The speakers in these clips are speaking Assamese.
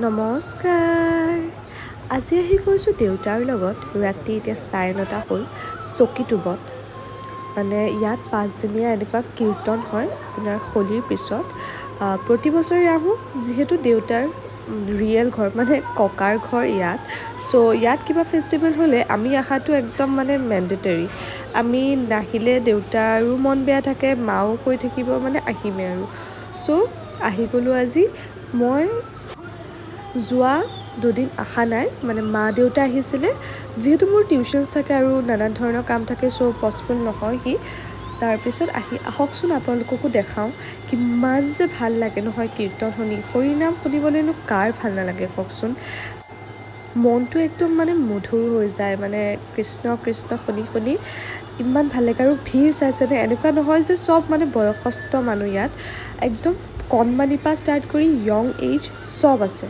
নমস্কাৰ আজি আহি গৈছোঁ দেউতাৰ লগত ৰাতি এতিয়া 9:30 হ'ল চকীটোবত মানে ইয়াত 5 দিনীয়া এনেকুৱা কীৰ্তন হয় আপোনাৰ হোলীৰ পিছত প্ৰতি বছৰে আহোঁ যিহেতু দেউতাৰ ৰিয়েল ঘৰ মানে ককাৰ ঘৰ ইয়াত সো ইয়াত কিবা ফেষ্টিভেল হ'লে আমি আহাটো একদম মানে মেণ্ডেটৰী আমি নাহিলে দেউতাৰো মন বেয়া থাকে মাও কৈ থাকিব মানে আহিমে আৰু সো আহি গ'লো আজি মই যোৱা দুদিন আহা নাই মানে মা দেউতা আহিছিলে যেহেতু মোৰ টিউশনছ থাকে আৰু নানা ধৰণৰ কাম থাকে সো পসিবল নহয় কি তাৰ পিছত আহকচোন আপোনালোককো দেখাওঁ কিমান যে ভাল লাগে নহয় কীৰ্তন শুনি হৰি নাম শুনিবলৈনো কাৰ ভাল নালাগে কওকচোন মনটো একদম মানে মধুৰ হৈ যায় মানে কৃষ্ণ কৃষ্ণ শুনি শুনি ইমান ভাল লাগে আৰু ভিৰ চাইছেনে এনেকুৱা নহয় যে সব মানে বয়সস্থ মানুহ ইয়াত একদম কণমানিৰ পৰা ষ্টাৰ্ট কৰি য়ং এজ সব আছে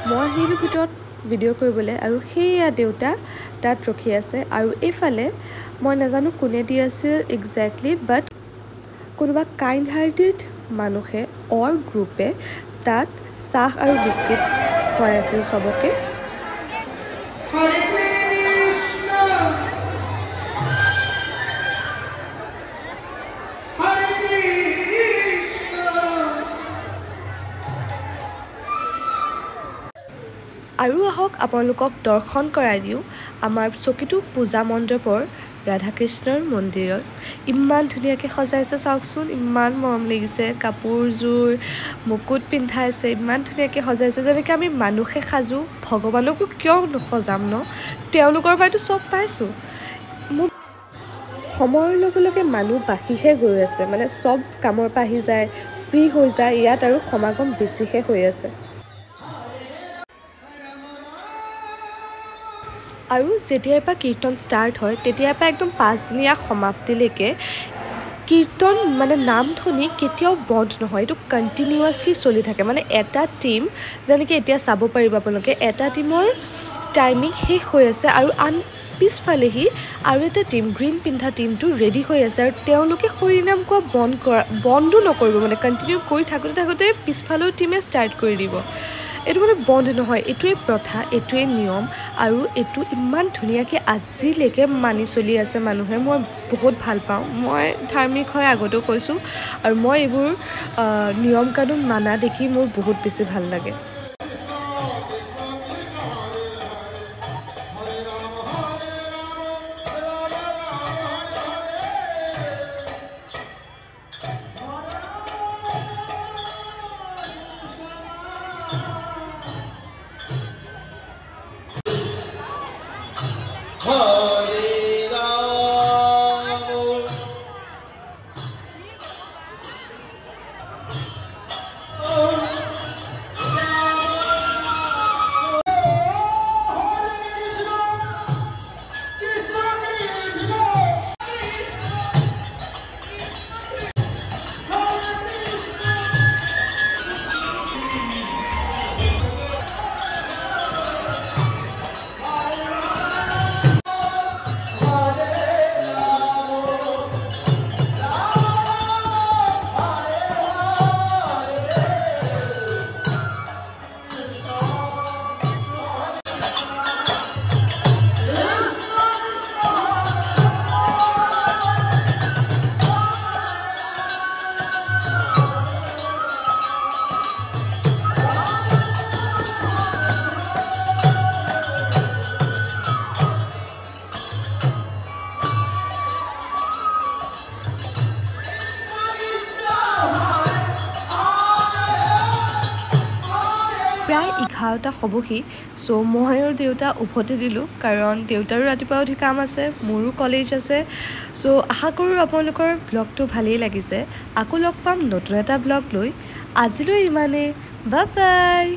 মই আহিলোঁ ভিতৰত ভিডিঅ' কৰিবলৈ আৰু সেয়া দেউতা তাত ৰখি আছে আৰু এইফালে মই নাজানো কোনে দি আছিল এক্সেক্টলি বাট কোনোবা কাইণ্ড হাৰ্টেড মানুহে অৰ গ্ৰুপে তাত চাহ আৰু বিস্কিট খুৱাই আছিল সবকে আৰু আহক আপোনালোকক দৰ্শন কৰাই দিওঁ আমাৰ চকীটো পূজা মণ্ডপৰ ৰাধাকৃষ্ণৰ মন্দিৰত ইমান ধুনীয়াকৈ সজাইছে চাওকচোন ইমান মৰম লাগিছে কাপোৰযোৰ মুকুট পিন্ধাইছে ইমান ধুনীয়াকৈ সজাইছে যেনেকৈ আমি মানুহে সাজো ভগৱানকো কিয় নসজাম ন তেওঁলোকৰ পৰাইতো চব পাইছোঁ মোৰ সময়ৰ লগে লগে মানুহ বাঢ়িহে গৈ আছে মানে চব কামৰ পৰা আহি যায় ফ্ৰী হৈ যায় ইয়াত আৰু সমাগম বেছিহে হৈ আছে আৰু যেতিয়াৰ পৰা কীৰ্তন ষ্টাৰ্ট হয় তেতিয়াৰ পৰা একদম 5 দিনীয়া সমাপ্তিলৈকে কীৰ্তন মানে নাম ধ্বনি কেতিয়াও বন্ধ নহয় এইটো কণ্টিনিউৱাছলি চলি থাকে মানে এটা টীম যেনেকৈ এতিয়া চাব পাৰিব আপোনালোকে এটা টীমৰ টাইমিং শেষ হৈ আছে আৰু আন পিছফালেহি আৰু এটা টীম গ্ৰীণ পিন্ধা টীমটো ৰেডি হৈ আছে আৰু তেওঁলোকে হৰিনাম কোৱা বন্ধো নকৰিব মানে কণ্টিনিউ কৰি থাকোঁতে পিছফালেও টীমে ষ্টাৰ্ট কৰি দিব এইটো মানে বন্ধ নহয় এইটোৱে প্ৰথা এইটোৱে নিয়ম আৰু এইটো ইমান ধুনীয়াকৈ আজিলৈকে মানি চলি আছে মানুহে মই বহুত ভাল পাওঁ মই ধাৰ্মিক হয় আগতেও কৈছোঁ আৰু মই এইবোৰ নিয়ম কানুন মানা দেখি মোৰ বহুত বেছি ভাল লাগে প্ৰায় 11টা হ'বহি সো মই আৰু দেউতা উভতি দিলোঁ কাৰণ দেউতাৰো ৰাতিপুৱা উঠি কাম আছে মোৰো কলেজ আছে সো আশা কৰোঁ আপোনালোকৰ ব্লগটো ভালেই লাগিছে আকৌ লগ পাম নতুন এটা ব্লগ লৈ আজিলৈ ইমানেই বাই বাই